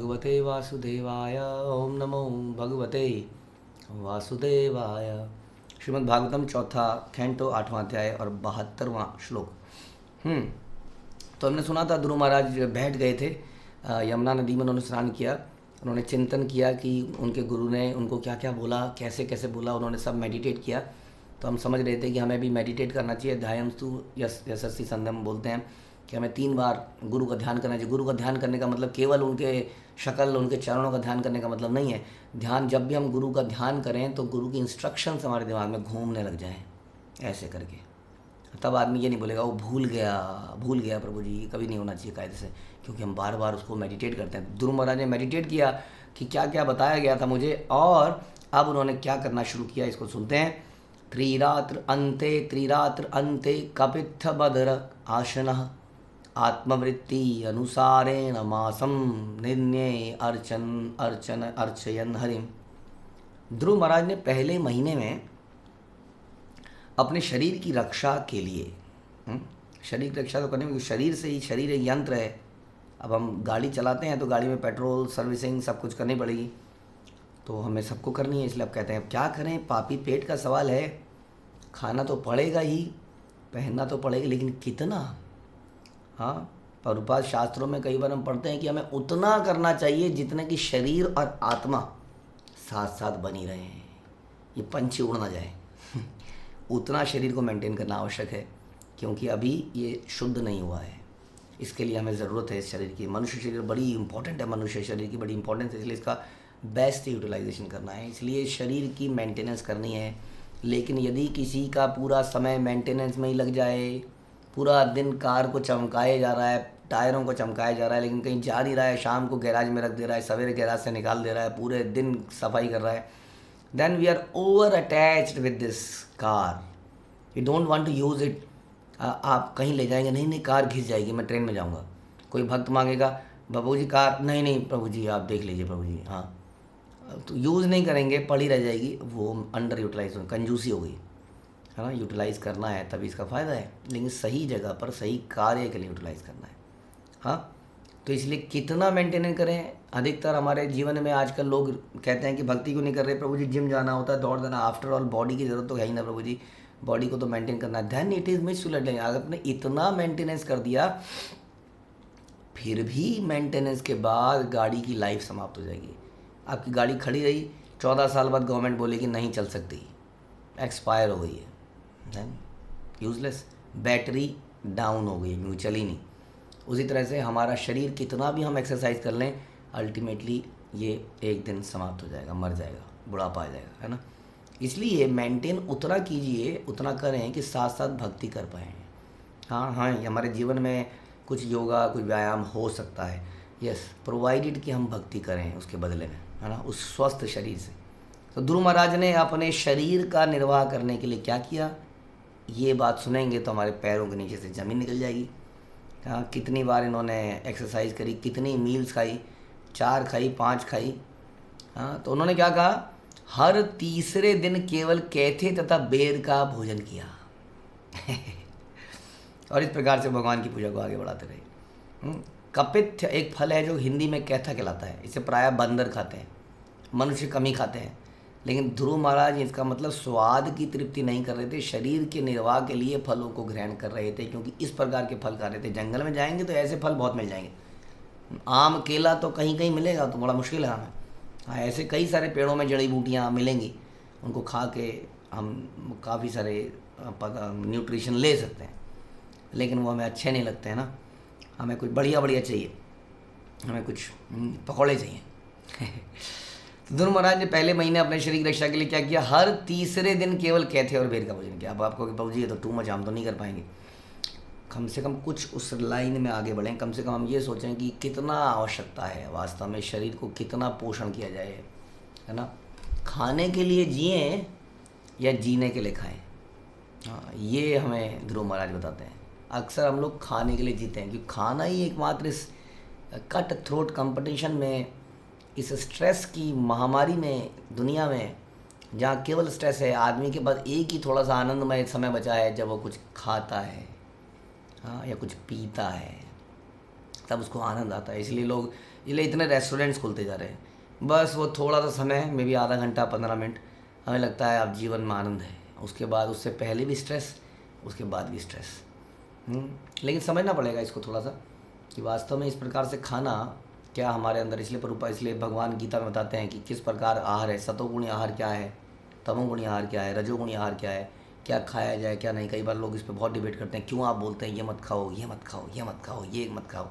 भगवते वासुदेवाय। ओम नमो भगवते वासुदेवाय। श्रीमद् भागवतम चौथा कैंटो 8वां अध्याय और 72वां श्लोक। तो हमने सुना था ध्रुव महाराज बैठ गए थे, यमुना नदी में उन्होंने स्नान किया। उन्होंने चिंतन किया कि उनके गुरु ने उनको क्या क्या बोला, कैसे कैसे बोला, उन्होंने सब मेडिटेट किया। तो हम समझ रहे थे कि हमें भी मेडिटेट करना चाहिए। ध्यायंस्तु यशस्वी संध्यम बोलते हैं कि हमें 3 बार गुरु का ध्यान करना चाहिए। गुरु का ध्यान करने का मतलब केवल उनके शक्ल, उनके चरणों का ध्यान करने का मतलब नहीं है। ध्यान, जब भी हम गुरु का ध्यान करें तो गुरु की इंस्ट्रक्शंस हमारे दिमाग में घूमने लग जाएं ऐसे करके। तब आदमी ये नहीं बोलेगा वो भूल गया प्रभु जी। ये कभी नहीं होना चाहिए कायदे से, क्योंकि हम बार बार उसको मेडिटेट करते हैं। ध्रुव महाराज ने मेडिटेट किया कि क्या क्या बताया गया था मुझे, और अब उन्होंने क्या करना शुरू किया, इसको सुनते हैं। त्रिरात्र अंते कपित्थ बदर आशनः आत्मवृत्ति अनुसारेण मासम निर्णय अर्चयन हरिम। ध्रुव महाराज ने पहले महीने में अपने शरीर की रक्षा के लिए, शरीर की रक्षा तो करने में, शरीर से ही, शरीर एक यंत्र है। अब हम गाड़ी चलाते हैं तो गाड़ी में पेट्रोल, सर्विसिंग सब कुछ करनी पड़ेगी, तो हमें सबको करनी है। इसलिए अब कहते हैं अब क्या करें, पापी पेट का सवाल है, खाना तो पड़ेगा ही, पहनना तो पड़ेगा, लेकिन कितना। हाँ, प्रभुपाद शास्त्रों में कई बार हम पढ़ते हैं कि हमें उतना करना चाहिए जितने कि शरीर और आत्मा साथ साथ बनी रहे, ये पंछी उड़ ना जाए उतना शरीर को मेंटेन करना आवश्यक है, क्योंकि अभी ये शुद्ध नहीं हुआ है। इसके लिए हमें ज़रूरत है इस शरीर की। मनुष्य शरीर बड़ी इंपॉर्टेंट है, मनुष्य शरीर की बड़ी इंपॉर्टेंस है, इसलिए इसका बेस्ट यूटिलाइजेशन करना है। इसलिए शरीर की मेंटेनेंस करनी है। लेकिन यदि किसी का पूरा समय मेंटेनेंस में ही लग जाए, पूरा दिन कार को चमकाए जा रहा है, टायरों को चमकाया जा रहा है, लेकिन कहीं जा नहीं रहा है, शाम को गैराज में रख दे रहा है, सवेरे गैराज से निकाल दे रहा है, पूरे दिन सफाई कर रहा है, then we are over attached with this car, you don't want to use it. आप कहीं ले जाएंगे, नहीं नहीं कार घिस जाएगी, मैं ट्रेन में जाऊंगा। कोई भक्त मांगेगा बाबू जी कार, नहीं नहीं प्रभु जी आप देख लीजिए प्रभु जी, हाँ, तो यूज़ नहीं करेंगे, पड़ी रह जाएगी, वो अंडर यूटिलाइज हो, कंजूसी हो गई है ना। यूटिलाइज़ करना है तभी इसका फ़ायदा है, लेकिन सही जगह पर सही कार्य के लिए यूटिलाइज़ करना है। हाँ, तो इसलिए कितना मेंटेनेंस करें। अधिकतर हमारे जीवन में आजकल लोग कहते हैं कि भक्ति क्यों नहीं कर रहे प्रभु जी, जिम जाना होता है, दौड़ देना, आफ्टर ऑल बॉडी की ज़रूरत तो है ही ना प्रभु जी, बॉडी को तो मेंटेन करना है। Then it is misutilise. अगर आपने इतना मेंटेनेंस कर दिया, फिर भी मेंटेनेंस के बाद गाड़ी की लाइफ समाप्त हो जाएगी। आपकी गाड़ी खड़ी रही, 14 साल बाद गवर्नमेंट बोलेगी नहीं चल सकती, एक्सपायर हो गई है, देन यूजलेस, बैटरी डाउन हो गई, क्योंकि चली नहीं। उसी तरह से हमारा शरीर कितना भी हम एक्सरसाइज कर लें, अल्टीमेटली ये एक दिन समाप्त हो जाएगा, मर जाएगा, बुढ़ापा आ जाएगा, है ना। इसलिए मेंटेन उतना कीजिए, उतना करें कि साथ साथ भक्ति कर पाएँ। हाँ हाँ, हमारे जीवन में कुछ योगा, कुछ व्यायाम हो सकता है, यस, प्रोवाइडेड कि हम भक्ति करें उसके बदले में, है ना, उस स्वस्थ शरीर से। तो ध्रुव महाराज ने अपने शरीर का निर्वाह करने के लिए क्या किया, ये बात सुनेंगे तो हमारे पैरों के नीचे से ज़मीन निकल जाएगी। हाँ, कितनी बार इन्होंने एक्सरसाइज करी, कितनी मील्स खाई, 4 खाई, 5 खाई। हाँ, तो उन्होंने क्या कहा, हर तीसरे दिन केवल कैथे तथा बेर का भोजन किया और इस प्रकार से भगवान की पूजा को आगे बढ़ाते रहे। कपित्थ एक फल है जो हिंदी में कैथा कहलाता है। इसे प्रायः बंदर खाते हैं, मनुष्य कम ही खाते हैं। लेकिन ध्रुव महाराज इसका मतलब स्वाद की तृप्ति नहीं कर रहे थे, शरीर के निर्वाह के लिए फलों को ग्रहण कर रहे थे, क्योंकि इस प्रकार के फल खा रहे थे। जंगल में जाएंगे तो ऐसे फल बहुत मिल जाएंगे, आम केला तो कहीं कहीं मिलेगा, तो बड़ा मुश्किल है हमें। हाँ, ऐसे कई सारे पेड़ों में जड़ी बूटियाँ मिलेंगी, उनको खा के हम काफ़ी सारे न्यूट्रिशन ले सकते हैं, लेकिन वो हमें अच्छे नहीं लगते हैं ना। हमें कुछ बढ़िया बढ़िया चाहिए, हमें कुछ पकौड़े चाहिए तो ध्रुव महाराज ने पहले महीने अपने शरीर की रक्षा के लिए क्या किया, हर तीसरे दिन केवल कैथे और बेर का भोजन किया। अब आपको प्रभु जी ये तो टू मच, हम तो नहीं कर पाएंगे। कम से कम कुछ उस लाइन में आगे बढ़ें, कम से कम हम ये सोचें कि कितना आवश्यकता है वास्तव में, शरीर को कितना पोषण किया जाए, है ना। खाने के लिए जिएं या जीने के लिए खाएं, हाँ, ये हमें ध्रुव महाराज बताते हैं। अक्सर हम लोग खाने के लिए जीते हैं, क्योंकि खाना ही एकमात्र इस कट थ्रोट कंपटीशन में, इस स्ट्रेस की महामारी में, दुनिया में जहाँ केवल स्ट्रेस है, आदमी के पास एक ही थोड़ा सा आनंदमय समय बचा है जब वो कुछ खाता है, हाँ, या कुछ पीता है। तब उसको आनंद आता है। इसलिए इतने रेस्टोरेंट्स खुलते जा रहे हैं। बस वो थोड़ा सा समय में भी, आधा घंटा 15 मिनट, हमें लगता है अब जीवन में आनंद है, उसके बाद उससे पहले भी स्ट्रेस, उसके बाद भी स्ट्रेस। लेकिन समझना पड़ेगा इसको थोड़ा सा कि वास्तव में इस प्रकार से खाना क्या हमारे अंदर, इसलिए भगवान गीता में बताते हैं कि किस प्रकार आहार है, सतोगुणी आहार क्या है, तमोगुणी आहार क्या है, रजोगुणी आहार क्या है, क्या खाया जाए क्या नहीं। कई बार लोग इस पर बहुत डिबेट करते हैं, क्यों आप बोलते हैं ये मत खाओ, ये मत खाओ, ये मत खाओ, ये मत खाओ।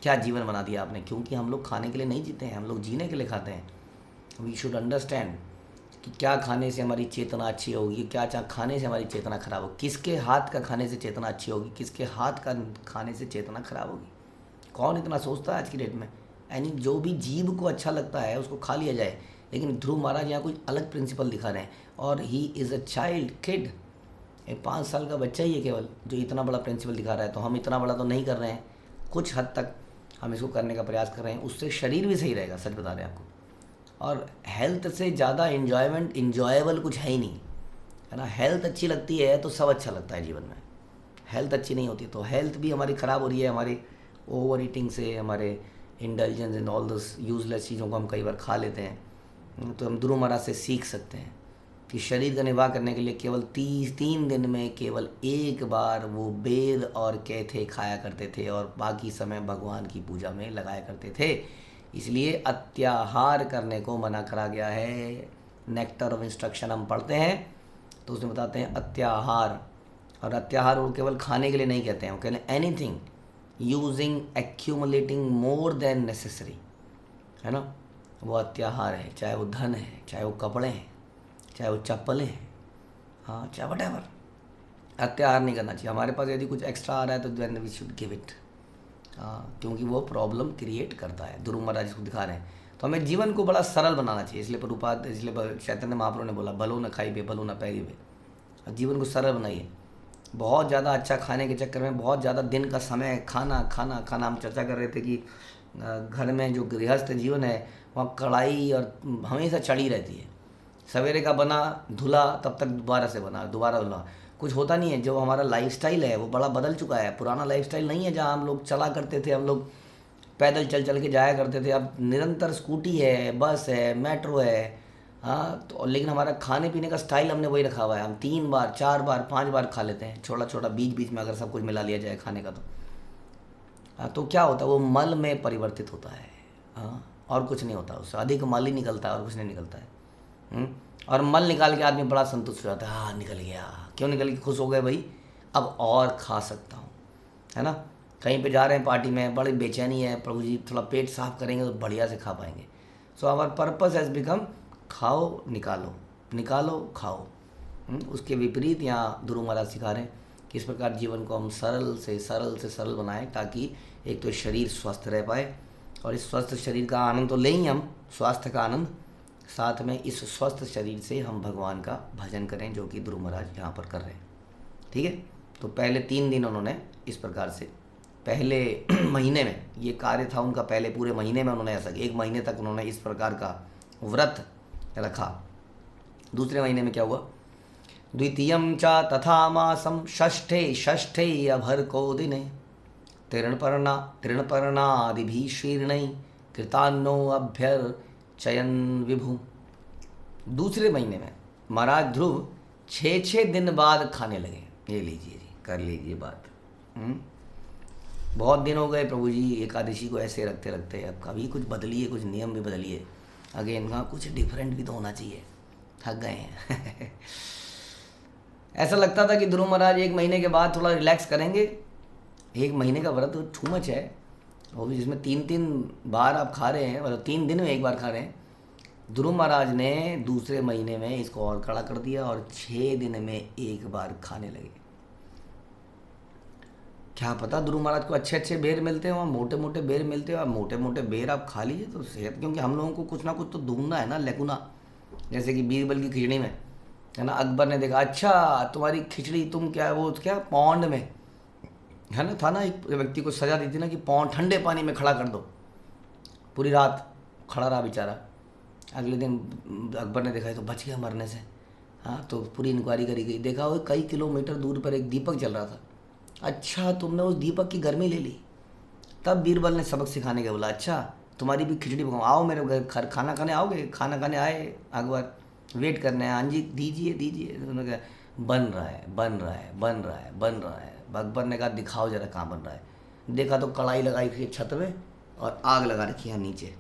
क्या जीवन बना दिया आपने? क्योंकि हम लोग खाने के लिए नहीं जीते हैं, हम लोग जीने के लिए खाते हैं। वी शुड अंडरस्टैंड कि क्या खाने से हमारी चेतना अच्छी होगी, क्या खाने से हमारी चेतना खराब होगी, किसके हाथ का खाने से चेतना अच्छी होगी, किसके हाथ का खाने से चेतना खराब होगी। कौन इतना सोचता है आज की डेट में? यानी जो भी जीव को अच्छा लगता है उसको खा लिया जाए। लेकिन ध्रुव महाराज यहाँ कुछ अलग प्रिंसिपल दिखा रहे हैं, और he is a child kid, एक 5 साल का बच्चा ही है केवल, जो इतना बड़ा प्रिंसिपल दिखा रहा है। तो हम इतना बड़ा तो नहीं कर रहे हैं, कुछ हद तक हम इसको करने का प्रयास कर रहे हैं, उससे शरीर भी सही रहेगा, सच बता रहे हैं आपको। और हेल्थ से ज़्यादा इंजॉयबल कुछ है ही नहीं, है ना। हेल्थ अच्छी लगती है तो सब अच्छा लगता है जीवन में। हेल्थ अच्छी नहीं होती तो हेल्थ भी हमारी ख़राब हो रही है, हमारी ओवर ईटिंग से, हमारे indulgence and all this useless चीज़ों को हम कई बार खा लेते हैं। तो हम ध्रुव महाराज से सीख सकते हैं कि शरीर का निर्वाह करने के लिए केवल 3 दिन में केवल एक बार वो बेर और कैथे खाया करते थे, और बाकी समय भगवान की पूजा में लगाया करते थे। इसलिए अत्याहार करने को मना करा गया है। नेक्टर ऑफ इंस्ट्रक्शन हम पढ़ते हैं तो उसमें बताते हैं अत्याहार। और अत्याहार वो केवल खाने के लिए नहीं कहते हैं, वो कहते हैं anything using accumulating more than necessary, है ना, वो अत्याहार है। चाहे वो धन है, चाहे वो कपड़े हैं, चाहे वो चप्पलें हैं, हाँ, चाहे वट, अत्याहार नहीं करना चाहिए। हमारे पास यदि कुछ एक्स्ट्रा आ रहा है तो then we should give it, हाँ, क्योंकि वो प्रॉब्लम क्रिएट करता है। ध्रुव महाराज इसको दिखा रहे हैं। तो हमें जीवन को बड़ा सरल बनाना चाहिए। इसलिए चैतन्य महाप्रभु ने बोला, भलो न खाई बे, भलो न पैरी बे। जीवन को सरल बनाइए। बहुत ज़्यादा अच्छा खाने के चक्कर में बहुत ज़्यादा दिन का समय खाना खाना खाना। हम चर्चा कर रहे थे कि घर में जो गृहस्थ जीवन है वहाँ कढ़ाई और हमेशा चढ़ी रहती है। सवेरे का बना धुला, तब तक दोबारा से बना, दोबारा धुला, कुछ होता नहीं है। जो हमारा लाइफस्टाइल है वो बड़ा बदल चुका है। पुराना लाइफस्टाइल नहीं है जहाँ हम लोग चला करते थे, हम लोग पैदल चल चल के जाया करते थे। अब निरंतर स्कूटी है, बस है, मेट्रो है, हाँ। तो लेकिन हमारा खाने पीने का स्टाइल हमने वही रखा हुआ है। हम 3 बार 4 बार 5 बार खा लेते हैं, छोटा छोटा, बीच बीच में अगर सब कुछ मिला लिया जाए खाने का तो, हाँ। तो क्या होता है, वो मल में परिवर्तित होता है, हाँ, और कुछ नहीं होता। उससे अधिक मल ही निकलता है और कुछ नहीं निकलता है। और मल निकाल के आदमी बड़ा संतुष्ट हो जाता है, हाँ निकल गया। क्यों निकल के खुश हो गए भाई, अब और खा सकता हूँ, है ना। कहीं पे जा रहे हैं पार्टी में, बड़ी बेचैनी है, प्रभु जी थोड़ा पेट साफ करेंगे तो बढ़िया से खा पाएंगे। So our purpose has become खाओ निकालो, निकालो खाओ। उसके विपरीत यहाँ ध्रुव महाराज सिखा रहे हैं कि इस प्रकार जीवन को हम सरल से सरल बनाएं, ताकि एक तो शरीर स्वस्थ रह पाए, और इस स्वस्थ शरीर का आनंद तो लें ही हम, स्वास्थ्य का आनंद, साथ में इस स्वस्थ शरीर से हम भगवान का भजन करें, जो कि ध्रुव महाराज यहाँ पर कर रहे हैं। ठीक है। तो पहले 3 दिन उन्होंने इस प्रकार से, पहले महीने में ये कार्य था उनका, पहले पूरे महीने में उन्होंने ऐसा 1 महीने तक उन्होंने इस प्रकार का व्रत रखा। दूसरे महीने में क्या हुआ, द्वितीयं च तथा मासं षष्ठे अभर्को दिने तृणपर्णादिभिः शीर्णैः कृतान्नो अभ्यर्चयन् विभु। दूसरे महीने में महाराज ध्रुव 6 दिन बाद खाने लगे। ये लीजिए जी, कर लीजिए बात। बहुत दिन हो गए प्रभु जी एकादशी को ऐसे रखते रखते, अब कभी कुछ बदलिए, कुछ नियम भी बदलिए। अगेन हाँ, कुछ डिफरेंट भी तो होना चाहिए, थक गए हैं। ऐसा लगता था कि ध्रुव महाराज 1 महीने के बाद थोड़ा रिलैक्स करेंगे। 1 महीने का व्रत टू मच है, वो भी जिसमें 3 बार आप खा रहे हैं, मतलब 3 दिन में 1 बार खा रहे हैं। ध्रुव महाराज ने दूसरे महीने में इसको और कड़ा कर दिया और 6 दिन में 1 बार खाने लगे। क्या पता ध्रुव महाराज को अच्छे बेर मिलते हो, मोटे मोटे बेर मिलते हो, मोटे मोटे बेर आप खा लीजिए तो सेहत, क्योंकि हम लोगों को कुछ ना कुछ तो ढूंढना है ना, लेकुना। जैसे कि बीरबल की खिचड़ी में, है ना, अकबर ने देखा, अच्छा तुम्हारी खिचड़ी, तुम क्या वो क्या पौंड में, है ना, था ना, एक व्यक्ति को सजा दी थी ना कि पौंड ठंडे पानी में खड़ा कर दो। पूरी रात खड़ा रहा बेचारा। अगले दिन अकबर ने देखा तो बच गया मरने से। हाँ, तो पूरी इंक्वायरी करी गई, देखा वो कई किलोमीटर दूर पर एक दीपक जल रहा था। अच्छा, तुमने उस दीपक की गर्मी ले ली, तब बीरबल ने सबक सिखाने के बोला, अच्छा तुम्हारी भी खिचड़ी पकाऊँ, आओ मेरे घर खाना खाने आओगे। खाना खाने आए अकबर, वेट करने हैं, हाँ जी दीजिए दीजिए। तो उन्होंने कहा बन रहा है बन रहा है बन रहा है बन रहा है। अकबर ने कहा दिखाओ जरा कहाँ बन रहा है। देखा तो कढ़ाई लगाई थी छत में और आग लगा रखी है नीचे।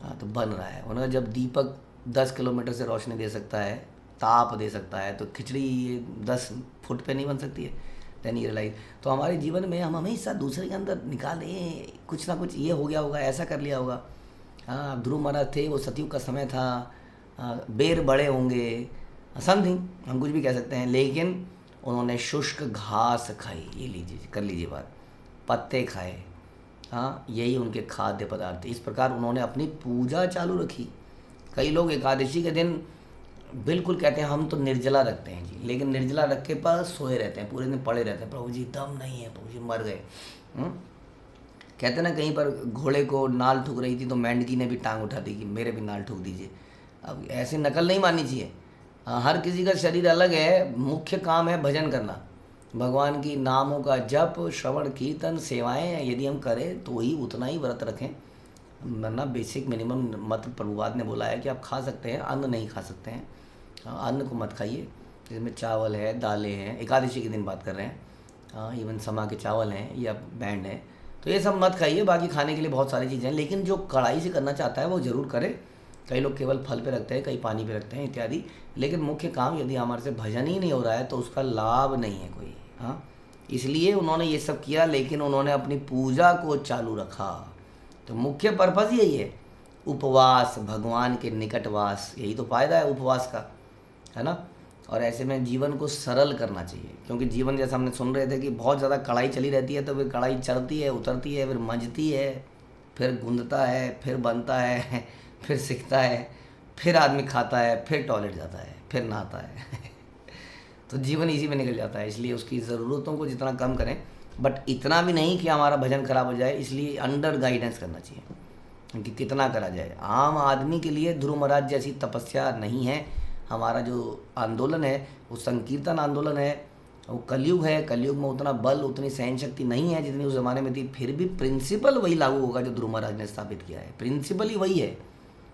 हाँ तो बन रहा है। उन्होंने, जब दीपक 10 किलोमीटर से रोशनी दे सकता है, ताप दे सकता है, तो खिचड़ी 10 फुट पे नहीं बन सकती है। देन यू रियलाइज, तो हमारे जीवन में हम हमेशा दूसरे के अंदर निकालें कुछ ना कुछ, ये हो गया होगा, ऐसा कर लिया होगा। हाँ ध्रुव महाराज थे, वो सतयुग का समय था, बेर बड़े होंगे, समथिंग हम कुछ भी कह सकते हैं, लेकिन उन्होंने शुष्क घास खाई, ये लीजिए कर लीजिए बात, पत्ते खाए। हाँ यही उनके खाद्य पदार्थ थे। इस प्रकार उन्होंने अपनी पूजा चालू रखी। कई लोग एकादशी के दिन बिल्कुल कहते हैं हम तो निर्जला रखते हैं जी, लेकिन निर्जला रख के पास सोए रहते हैं, पूरे दिन पड़े रहते हैं, प्रभु जी दम नहीं है, प्रभु जी मर गए। कहते हैं ना, कहीं पर घोड़े को नाल ठुक रही थी तो मेंढकी ने भी टांग उठा दी कि मेरे भी नाल ठुक दीजिए। अब ऐसे नकल नहीं माननी चाहिए। हर किसी का शरीर अलग है, मुख्य काम है भजन करना, भगवान की नामों का जप, श्रवण कीर्तन, सेवाएं यदि हम करें तो ही उतना ही व्रत रखें, वरना बेसिक मिनिमम मत प्रभुपाद ने बोला है कि आप खा सकते हैं, अन्न नहीं खा सकते हैं। अन्न को मत खाइए, जिसमें चावल है, दालें हैं, एकादशी के दिन बात कर रहे हैं, इवन समा के चावल हैं या बैंड है, तो ये सब मत खाइए। बाकी खाने के लिए बहुत सारी चीज़ें हैं, लेकिन जो कड़ाई से करना चाहता है वो ज़रूर करे। कई लोग केवल फल पे रखते हैं, कई पानी पे रखते हैं इत्यादि, लेकिन मुख्य काम यदि हमारे से भजन ही नहीं हो रहा है तो उसका लाभ नहीं है कोई। हाँ इसलिए उन्होंने ये सब किया, लेकिन उन्होंने अपनी पूजा को चालू रखा। तो मुख्य पर्पज़ यही है, उपवास, भगवान के निकटवास, यही तो फायदा है उपवास का, है ना। और ऐसे में जीवन को सरल करना चाहिए, क्योंकि जीवन जैसा हमने सुन रहे थे कि बहुत ज़्यादा कढ़ाई चली रहती है, तो फिर कढ़ाई चढ़ती है, उतरती है, फिर मंजती है, फिर गूंदता है, फिर बनता है, फिर सिकता है, फिर आदमी खाता है, फिर टॉयलेट जाता है, फिर नहाता है तो जीवन इसी में निकल जाता है। इसलिए उसकी ज़रूरतों को जितना कम करें, बट इतना भी नहीं कि हमारा भजन खराब हो जाए, इसलिए अंडर गाइडेंस करना चाहिए कि कितना करा जाए। आम आदमी के लिए ध्रुव महाराज जैसी तपस्या नहीं है। हमारा जो आंदोलन है वो संकीर्तन आंदोलन है, वो कलयुग है। कलयुग में उतना बल, उतनी सहन शक्ति नहीं है जितनी उस ज़माने में थी। फिर भी प्रिंसिपल वही लागू होगा जो ध्रुव महाराज ने स्थापित किया है। प्रिंसिपल ही वही है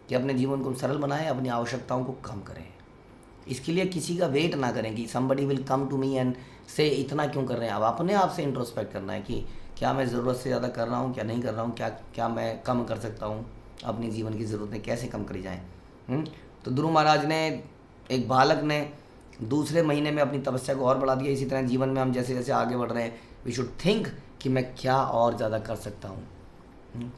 कि अपने जीवन को सरल बनाएं, अपनी आवश्यकताओं को कम करें। इसके लिए किसी का वेट ना करें कि somebody will come to me and say इतना क्यों कर रहे हैं। अब अपने आप से इंट्रोस्पेक्ट करना है कि क्या मैं ज़रूरत से ज़्यादा कर रहा हूँ, क्या नहीं कर रहा हूँ, क्या मैं कम कर सकता हूँ, अपनी जीवन की ज़रूरतें कैसे कम करी जाएँ। तो ध्रुव महाराज ने, एक बालक ने दूसरे महीने में अपनी तपस्या को और बढ़ा दिया। इसी तरह जीवन में हम जैसे जैसे आगे बढ़ रहे हैं, वी शुड थिंक कि मैं क्या और ज़्यादा कर सकता हूँ,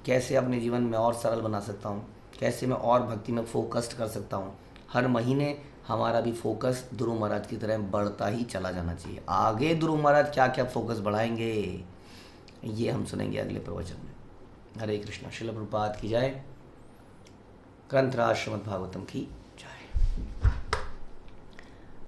कैसे अपने जीवन में और सरल बना सकता हूँ, कैसे मैं और भक्ति में फोकस्ड कर सकता हूँ। हर महीने हमारा भी फोकस ध्रुव महाराज की तरह बढ़ता ही चला जाना चाहिए। आगे ध्रुव महाराज क्या क्या फोकस बढ़ाएंगे ये हम सुनेंगे अगले प्रवचन में। हरे कृष्णा। श्रील प्रभुपाद की जय। ग्रंथराज श्रीमद् भागवतम की जय।